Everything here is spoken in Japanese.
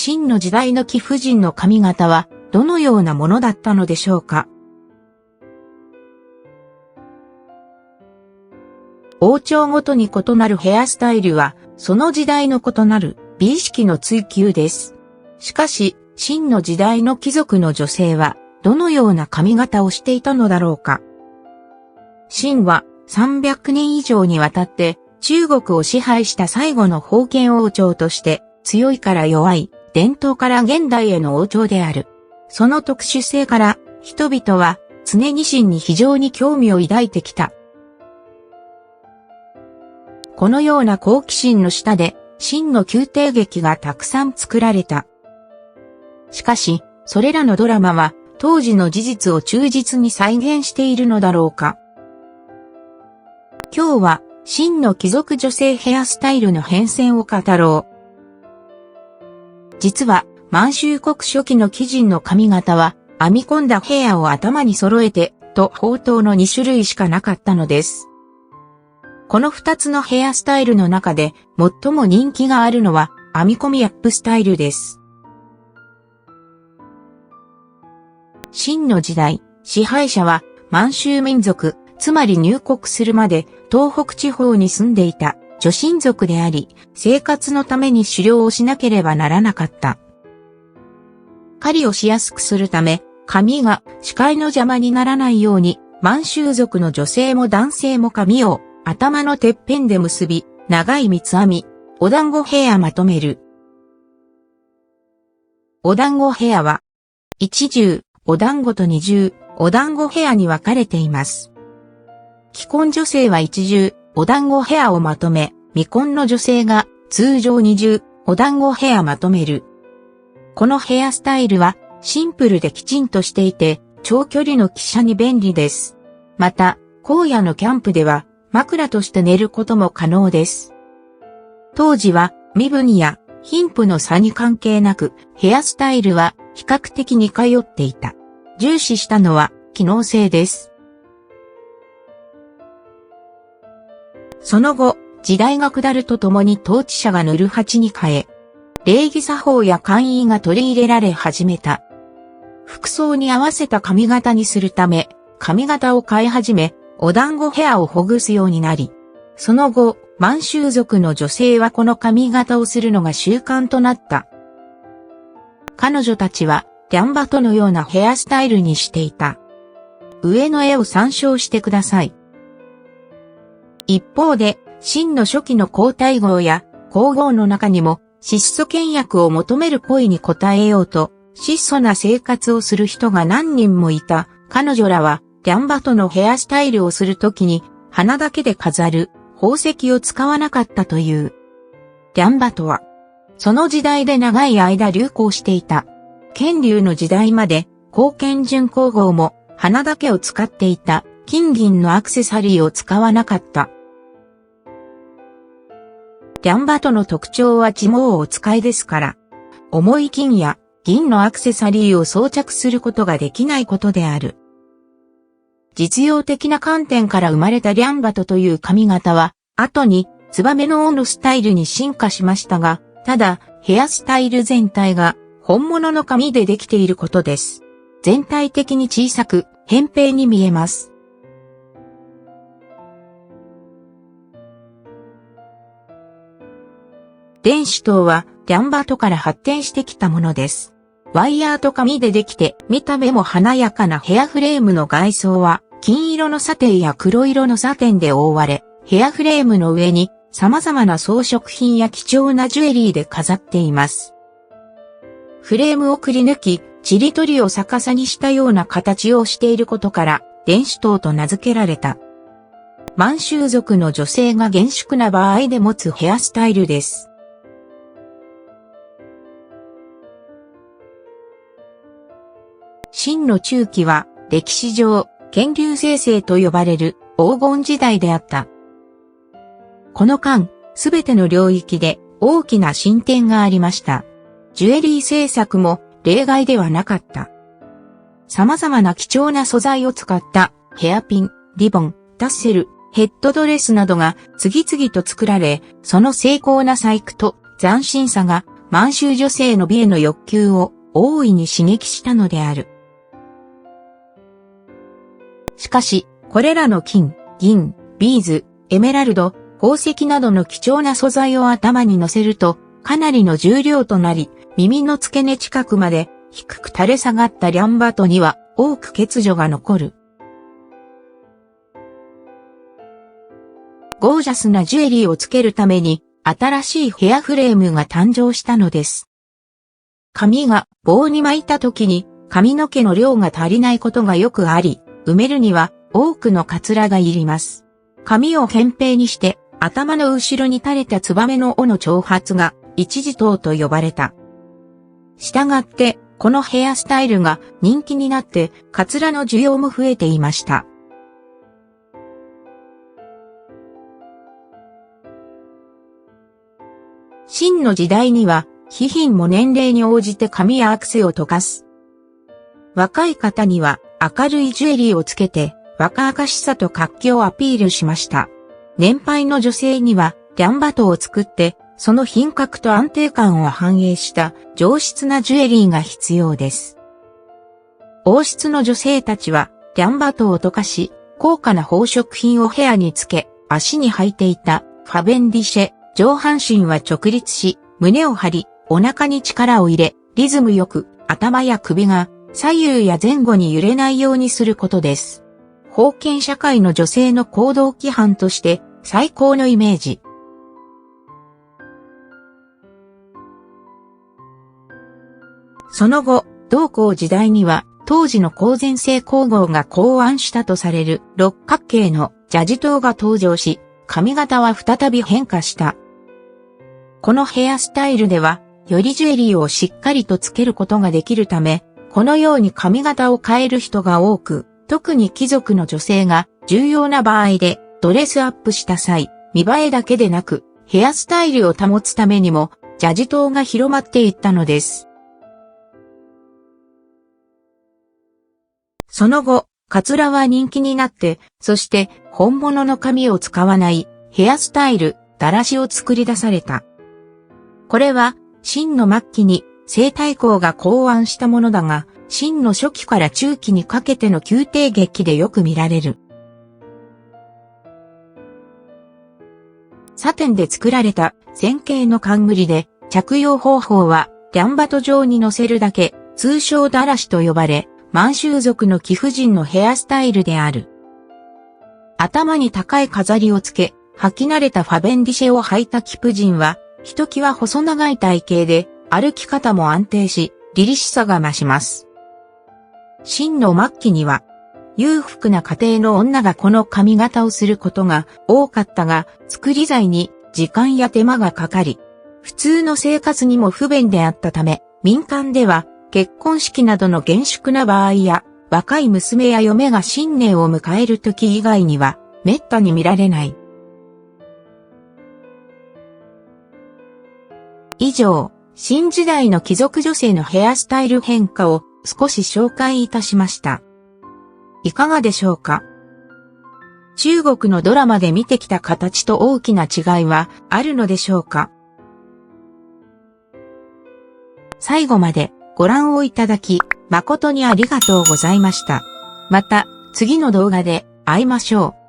清の時代の貴婦人の髪型はどのようなものだったのでしょうか。王朝ごとに異なるヘアスタイルは、その時代の異なる美意識の追求です。しかし、清の時代の貴族の女性は、どのような髪型をしていたのだろうか。清は300年以上にわたって中国を支配した最後の封建王朝として強いから弱い伝統から現代への王朝である。その特殊性から人々は常に清に非常に興味を抱いてきた。このような好奇心の下で清の宮廷劇がたくさん作られた。しかし、それらのドラマは当時の事実を忠実に再現しているのだろうか。今日は清の貴族女性ヘアスタイルの変遷を語ろう。実は満州国初期の貴人の髪型は編み込んだヘアを頭に揃えてと宝刀の2種類しかなかったのです。この2つのヘアスタイルの中で最も人気があるのは編み込みアップスタイルです。清の時代、支配者は満州民族、つまり入国するまで東北地方に住んでいた女真族であり、生活のために狩猟をしなければならなかった。狩りをしやすくするため、髪が視界の邪魔にならないように、満州族の女性も男性も髪を頭のてっぺんで結び、長い三つ編み、お団子ヘアまとめる。お団子ヘアは、一重、お団子と二重、お団子ヘアに分かれています。既婚女性は一重、お団子ヘアをまとめ、未婚の女性が通常二重、お団子ヘアまとめる。このヘアスタイルはシンプルできちんとしていて、長距離の汽車に便利です。また、荒野のキャンプでは枕として寝ることも可能です。当時は身分や貧富の差に関係なく、ヘアスタイルは比較的に通っていた。重視したのは機能性です。その後、時代が下るとともに統治者が塗る鉢に変え、礼儀作法や簡易が取り入れられ始めた。服装に合わせた髪型にするため、髪型を変え始め、お団子ヘアをほぐすようになり、その後、満州族の女性はこの髪型をするのが習慣となった。彼女たちは、リャンバトのようなヘアスタイルにしていた。上の絵を参照してください。一方で、清の初期の皇太后や皇后の中にも、質素倹約を求める声に応えようと、質素な生活をする人が何人もいた。彼女らは、リャンバトのヘアスタイルをするときに、鼻だけで飾る宝石を使わなかったという。リャンバトは、その時代で長い間流行していた。乾隆の時代まで、光顕順皇后も鼻だけを使っていた。金銀のアクセサリーを使わなかった。リャンバトの特徴は地毛をお使いですから、重い金や銀のアクセサリーを装着することができないことである。実用的な観点から生まれたリャンバトという髪型は、後にツバメの尾のスタイルに進化しましたが、ただヘアスタイル全体が本物の髪でできていることです。全体的に小さく扁平に見えます。電子刀はリャンバトから発展してきたものです。ワイヤーと紙でできて見た目も華やかなヘアフレームの外装は金色のサテンや黒色のサテンで覆われ、ヘアフレームの上に様々な装飾品や貴重なジュエリーで飾っています。フレームをくり抜き、ちりとりを逆さにしたような形をしていることから、電子刀と名付けられた。満州族の女性が厳粛な場合で持つヘアスタイルです。清の中期は歴史上、乾隆盛世と呼ばれる黄金時代であった。この間、すべての領域で大きな進展がありました。ジュエリー製作も例外ではなかった。様々な貴重な素材を使ったヘアピン、リボン、タッセル、ヘッドドレスなどが次々と作られ、その精巧な細工と斬新さが満州女性の美への欲求を大いに刺激したのである。しかし、これらの金、銀、ビーズ、エメラルド、宝石などの貴重な素材を頭に乗せると、かなりの重量となり、耳の付け根近くまで低く垂れ下がったリャンバトには多く欠如が残る。ゴージャスなジュエリーをつけるために新しいヘアフレームが誕生したのです。髪が棒に巻いた時に髪の毛の量が足りないことがよくあり、埋めるには多くのカツラがいります。髪を扁平にして頭の後ろに垂れたツバメの尾の長髪が一時頭と呼ばれた。したがって、このヘアスタイルが人気になって、カツラの需要も増えていました。清の時代には、妃嬪も年齢に応じて髪やアクセを溶かす。若い方には明るいジュエリーをつけて、若々しさと活気をアピールしました。年配の女性には、リャンバトを作って、その品格と安定感を反映した上質なジュエリーが必要です。王室の女性たちは、リャンバトを溶かし、高価な宝飾品をヘアにつけ、足に履いていたファベンディシェ、上半身は直立し、胸を張り、お腹に力を入れ、リズムよく頭や首が左右や前後に揺れないようにすることです。封建社会の女性の行動規範として最高のイメージ。その後、同皇時代には当時の公然性皇后が考案したとされる六角形のジャジ頭が登場し、髪型は再び変化した。このヘアスタイルでは、よりジュエリーをしっかりとつけることができるため、このように髪型を変える人が多く、特に貴族の女性が重要な場合でドレスアップした際、見栄えだけでなく、ヘアスタイルを保つためにも、ジャジ頭が広まっていったのです。その後、カツラは人気になって、そして本物の髪を使わないヘアスタイル、だらしを作り出された。これは、清の末期に西太后が考案したものだが、清の初期から中期にかけての宮廷劇でよく見られる。サテンで作られた線形の冠で、着用方法はリャンバト状に乗せるだけ、通称だらしと呼ばれ、満州族の貴婦人のヘアスタイルである。頭に高い飾りをつけ、履き慣れたファベンディシェを履いた貴婦人は、ひときわ細長い体型で、歩き方も安定し、凛々しさが増します。清の末期には、裕福な家庭の女がこの髪型をすることが多かったが、作り剤に時間や手間がかかり、普通の生活にも不便であったため、民間では結婚式などの厳粛な場合や、若い娘や嫁が新年を迎える時以外には、滅多に見られない。以上、清時代の貴族女性のヘアスタイル変化を少し紹介いたしました。いかがでしょうか？中国のドラマで見てきた形と大きな違いはあるのでしょうか？最後までご覧をいただき、誠にありがとうございました。また次の動画で会いましょう。